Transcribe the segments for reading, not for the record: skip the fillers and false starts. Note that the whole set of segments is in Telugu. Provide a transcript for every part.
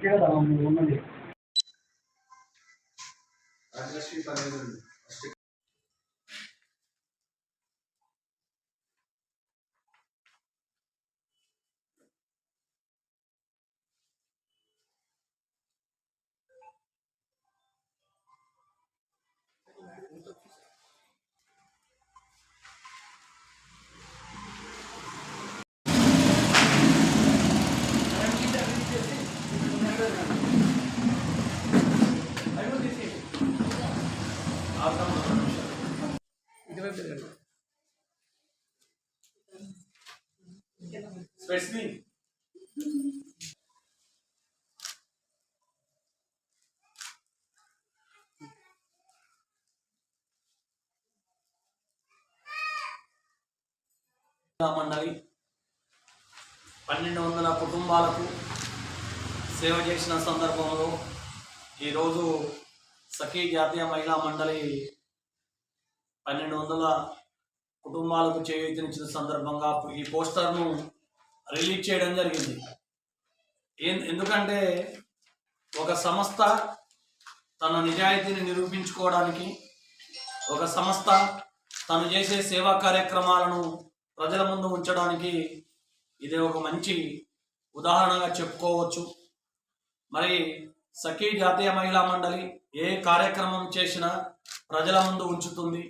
ఉన్నది Especially మండలి 1200 కుటుంబాలకు సేవ చేసిన సందర్భంలో ఈరోజు సఖీ జాతీయ మహిళా మండలి 1200 కుటుంబాలకు చేయూతనిచ్చిన సందర్భంగా ఈ పోస్టర్ను రిలీజ్ చేయడం జరిగింది. ఎందుకంటే ఒక సంస్థ తన నిజాయితీని నిరూపించుకోవడానికి, ఒక సంస్థ తను చేసే సేవా కార్యక్రమాలను ప్రజల ముందు ఉంచడానికి ఇది ఒక మంచి ఉదాహరణగా చెప్పుకోవచ్చు. మరి సఖీ జాతీయ మహిళా మండలి ఏ కార్యక్రమం చేసినా ప్రజల ముందు ఉంచుతుంది,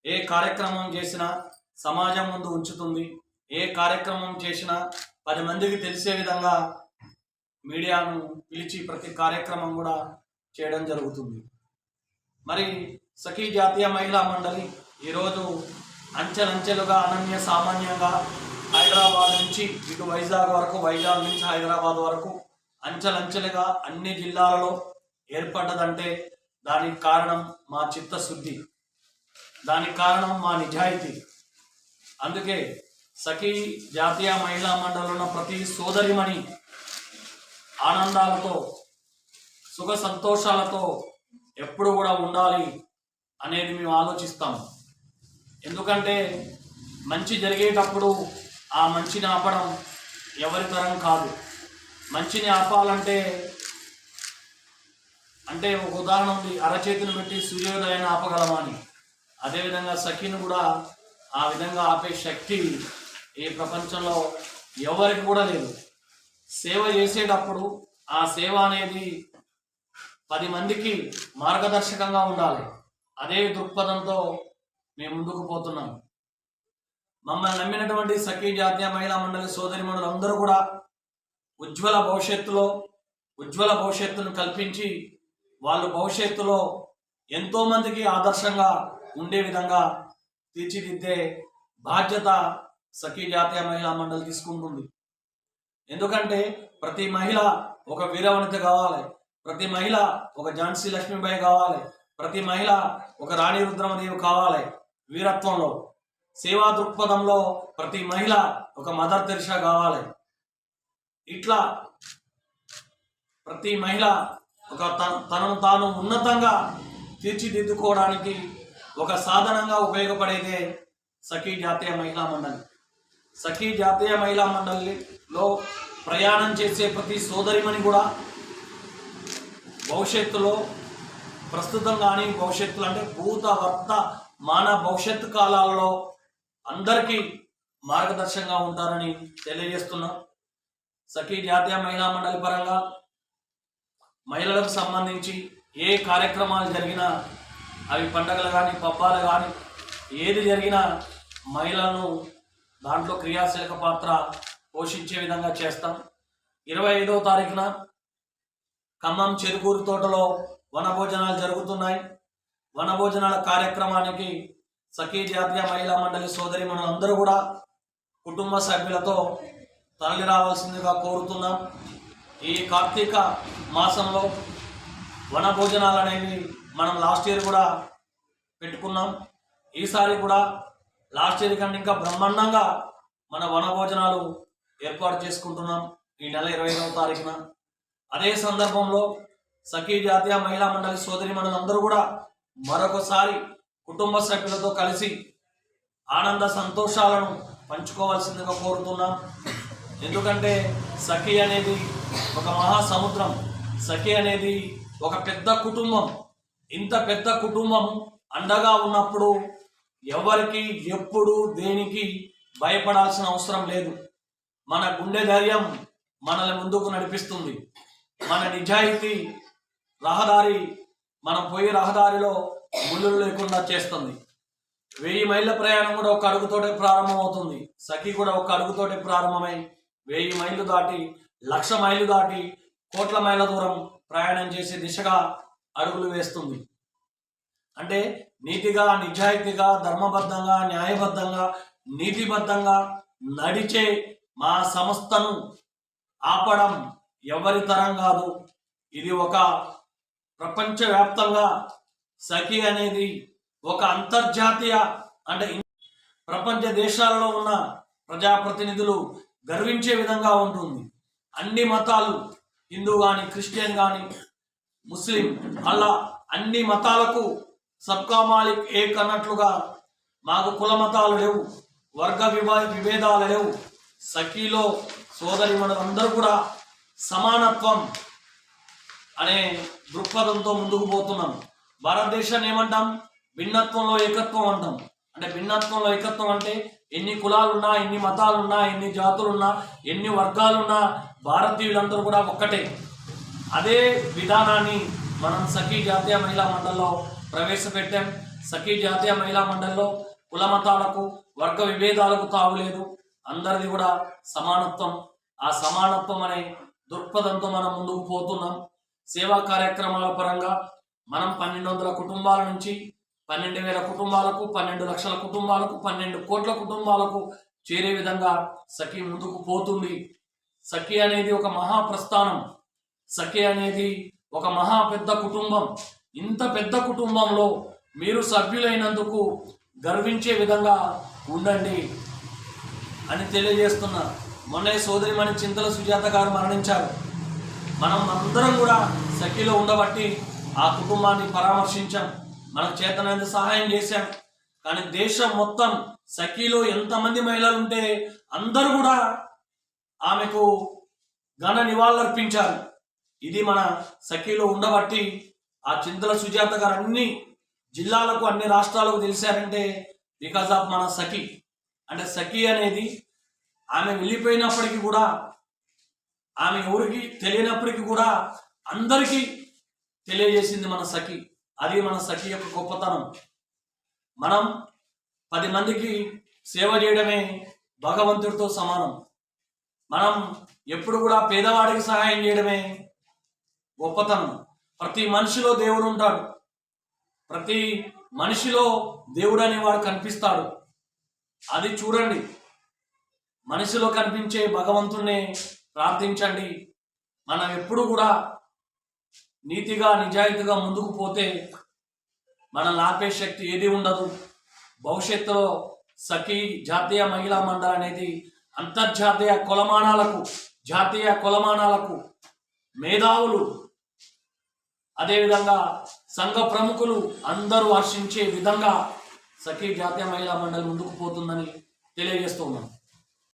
ఏ కార్యక్రమం చేసినా సమాజం ముందు ఉంచుతుంది, ఏ కార్యక్రమం చేసినా 10 మందికి తెలిసే విధంగా మీడియాను పిలిచి ప్రతి కార్యక్రమం కూడా చేయడం జరుగుతుంది. మరి సఖీ జాతీయ మహిళా మండలి ఈరోజు అంచెలంచెలుగా అనన్య సామాన్యంగా హైదరాబాద్ నుంచి ఇటు వైజాగ్ వరకు, వైజాగ్ నుంచి హైదరాబాద్ వరకు అంచెలంచెలుగా అన్ని జిల్లాలలో ఏర్పడ్డదంటే దానికి కారణం మా చిత్తశుద్ధి, దానికి కారణం మా నిజాయితీ. అందుకే సఖీ జాతీయ మహిళా మండలి ఉన్న ప్రతి సోదరిమణి ఆనందాలతో, సుఖ సంతోషాలతో ఎప్పుడు కూడా ఉండాలి అనేది మేము ఆలోచిస్తాము. ఎందుకంటే మంచి జరిగేటప్పుడు ఆ మంచిని ఆపడం ఎవరి తరం కాదు. మంచిని ఆపాలంటే ఒక ఉదాహరణ ఉంది, అరచేతిని పెట్టి సూర్యోదయాన్ని ఆపగలమా అని. అదేవిధంగా సఖీని కూడా ఆ విధంగా ఆపే శక్తి ఈ ప్రపంచంలో ఎవరికి కూడా లేదు. సేవ చేసేటప్పుడు ఆ సేవ అనేది 10 మందికి మార్గదర్శకంగా ఉండాలి. అదే దృక్పథంతో మేము ముందుకు పోతున్నాం. మమ్మల్ని నమ్మినటువంటి సఖీ జాతీయ మహిళా మండలి సోదరిమణులు అందరూ కూడా ఉజ్వల భవిష్యత్తును కల్పించి వాళ్ళు భవిష్యత్తులో ఎంతోమందికి ఆదర్శంగా ఉండే విధంగా తీర్చిదిద్దే బాధ్యత సఖీ జాతీయ మహిళా మండలి తీసుకుంటుంది. ఎందుకంటే ప్రతి మహిళ ఒక వీరవనిత కావాలి, ప్రతి మహిళ ఒక ఝాన్సీ లక్ష్మీబాయి కావాలి, ప్రతి మహిళ ఒక రాణి రుద్రమదేవి కావాలి. వీరత్వంలో, సేవా దృక్పథంలో ప్రతి మహిళ ఒక మదర్ తెరిసా కావాలి. ఇట్లా ప్రతి మహిళ ఒక తనను తాను ఉన్నతంగా తీర్చిదిద్దుకోవడానికి ఒక సాధనంగా ఉపయోగపడేదే సఖీ జాతీయ మహిళా మండలి. సఖీ జాతీయ మహిళా మండలిలో ప్రయాణం చేసే ప్రతి సోదరిమణి కూడా భవిష్యత్తులో, ప్రస్తుతం కానీ భవిష్యత్తులో అంటే భూత వర్తమాన భవిష్యత్తు కాలాల్లో అందరికీ మార్గదర్శకంగా ఉంటారని తెలియజేస్తున్నాం. సఖీ జాతీయ మహిళా మండలి పరంగా మహిళలకు సంబంధించి ఏ కార్యక్రమాలు జరిగినా, అవి పండగలు కానీ పబ్బాలు కానీ ఏది జరిగినా మహిళలను దాంట్లో క్రియాశీలక పాత్ర పోషించే విధంగా చేస్తాం. 25వ తారీఖున ఖమ్మం చెరుకూరు తోటలో వనభోజనాలు జరుగుతున్నాయి. వనభోజనాల కార్యక్రమానికి సఖీ జాతీయ మహిళా మండలి సోదరిమణులందరూ కూడా కుటుంబ సభ్యులతో తరలి రావాల్సిందిగా కోరుతున్నాం. ఈ కార్తీక మాసంలో వనభోజనాలు అనేవి మనం లాస్ట్ ఇయర్ కూడా పెట్టుకున్నాం. ఈసారి కూడా లాస్ట్ ఇయర్ కంటే ఇంకా బ్రహ్మాండంగా మన వనభోజనాలు ఏర్పాటు చేసుకుంటున్నాం ఈ నెల 25వ తారీఖున. అదే సందర్భంలో సఖీ జాతీయ మహిళా మండలి సోదరిమణులందరూ కూడా మరొకసారి కుటుంబ సభ్యులతో కలిసి ఆనంద సంతోషాలను పంచుకోవాల్సిందిగా కోరుతున్నాం. ఎందుకంటే సఖి అనేది ఒక మహాసముద్రం, సఖి అనేది ఒక పెద్ద కుటుంబం. ఇంత పెద్ద కుటుంబం అండగా ఉన్నప్పుడు ఎవరికి ఎప్పుడు దేనికి భయపడాల్సిన అవసరం లేదు. మన గుండె ధైర్యం మనల్ని ముందుకు నడిపిస్తుంది. మన నిజాయితీ రహదారి, మనం పోయే రహదారిలో ముళ్ళులు లేకుండా చేస్తుంది. 1000 మైళ్ళ ప్రయాణం కూడా ఒక అడుగుతోటే ప్రారంభమవుతుంది. సఖి కూడా ఒక అడుగుతోటే ప్రారంభమై 1000 మైళ్ళు దాటి 1,00,000 మైళ్ళు దాటి కోట్ల మైళ్ళ దూరం ప్రయాణం చేసే దిశగా అడుగులు వేస్తుంది. అంటే నీతిగా, నిజాయితీగా, ధర్మబద్ధంగా, న్యాయబద్ధంగా, నీతిబద్ధంగా నడిచే మా సంస్థను ఆపడం ఎవరి తరం కాదు. ఇది ఒక ప్రపంచవ్యాప్తంగా సఖి అనేది ఒక అంతర్జాతీయ, అంటే ప్రపంచ దేశాలలో ఉన్న ప్రజాప్రతినిధులు గర్వించే విధంగా ఉంటుంది. అన్ని మతాలు, హిందూ కానీ, క్రిస్టియన్ కానీ, ముస్లిం, అల్లా, అన్ని మతాలకు సబ్కా మాలిక్ ఏక్ అన్నట్లుగా మాకు కుల మతాలు లేవు, వర్గ విభేదాలు లేవు. సఖిలో సోదరి మనందరూ కూడా సమానత్వం అనే దృక్పథంతో ముందుకు పోతున్నాం. భారతదేశాన్ని ఏమంటాం? భిన్నత్వంలో ఏకత్వం అంటాం. అంటే భిన్నత్వంలో ఏకత్వం అంటే ఎన్ని కులాలున్నా, ఎన్ని మతాలున్నా, ఎన్ని జాతులున్నా, ఎన్ని వర్గాలున్నా భారతీయులందరూ కూడా ఒక్కటే. అదే విధానాన్ని మనం సఖి జాతీయ మహిళా మండలిలో ప్రవేశపెట్టాం. సఖి జాతీయ మహిళా మండలిలో కుల మతాలకు, వర్గ విభేదాలకు తావులేదు. అందరిది కూడా సమానత్వం. ఆ సమానత్వం అనే దృక్పథంతో మనం ముందుకు పోతున్నాం. సేవా కార్యక్రమాల పరంగా మనం 1200 కుటుంబాల నుంచి 12,000 కుటుంబాలకు, 12 లక్షల కుటుంబాలకు, 12 కోట్ల కుటుంబాలకు చేరే విధంగా సఖి ముందుకు పోతుంది. సఖి అనేది ఒక మహా ప్రస్థానం. సఖి అనేది ఒక మహా పెద్ద కుటుంబం. ఇంత పెద్ద కుటుంబంలో మీరు సభ్యులైనందుకు గర్వించే విధంగా ఉండండి అని తెలియజేస్తున్నా. మొన్నే సోదరిమణి చింతల సుజాత గారు మరణించారు. మనం అందరం కూడా సఖిలో ఉండబట్టి ఆ కుటుంబాన్ని పరామర్శించాం, మనకు చేతనైనంత సహాయం చేశాం. కానీ దేశం మొత్తం సఖిలో ఎంతమంది మహిళలు ఉంటే అందరూ కూడా ఆమెకు ఘన నివాళులర్పించారు. ఇది మన సఖిలో ఉండబట్టి ఆ చింతల సుజాత గారు అన్ని జిల్లాలకు, అన్ని రాష్ట్రాలకు తెలిసారంటే బికాజ్ ఆఫ్ మన సఖి. అంటే సఖి అనేది ఆమె వెళ్ళిపోయినప్పటికీ కూడా, ఆమె ఎవరికి తెలియనప్పటికీ కూడా అందరికీ తెలియజేసింది మన సఖి. అది మన సఖి యొక్క గొప్పతనం. మనం 10 మందికి సేవ చేయడమే భగవంతుడితో సమానం. మనం ఎప్పుడు కూడా పేదవాడికి సహాయం చేయడమే గొప్పతనం. ప్రతి మనిషిలో దేవుడు ఉంటాడు. ప్రతి మనిషిలో దేవుడు అనేవాడు కనిపిస్తాడు. అది చూడండి. మనిషిలో కనిపించే భగవంతుణ్ణి ప్రార్థించండి. మనం ఎప్పుడు కూడా నీతిగా, నిజాయితీగా ముందుకు పోతే మనల్ని ఆపే శక్తి ఏది ఉండదు. భవిష్యత్తులో సఖి జాతీయ మహిళా మండలి అనేది అంతర్జాతీయ కొలమానాలకు, జాతీయ కొలమానాలకు మేధావులు, అదేవిధంగా సంఘ ప్రముఖులు అందరూ హర్షించే విధంగా సఖి జాతీయ మహిళా మండలి ముందుకు పోతుందని తెలియజేస్తూ ఉన్నాం.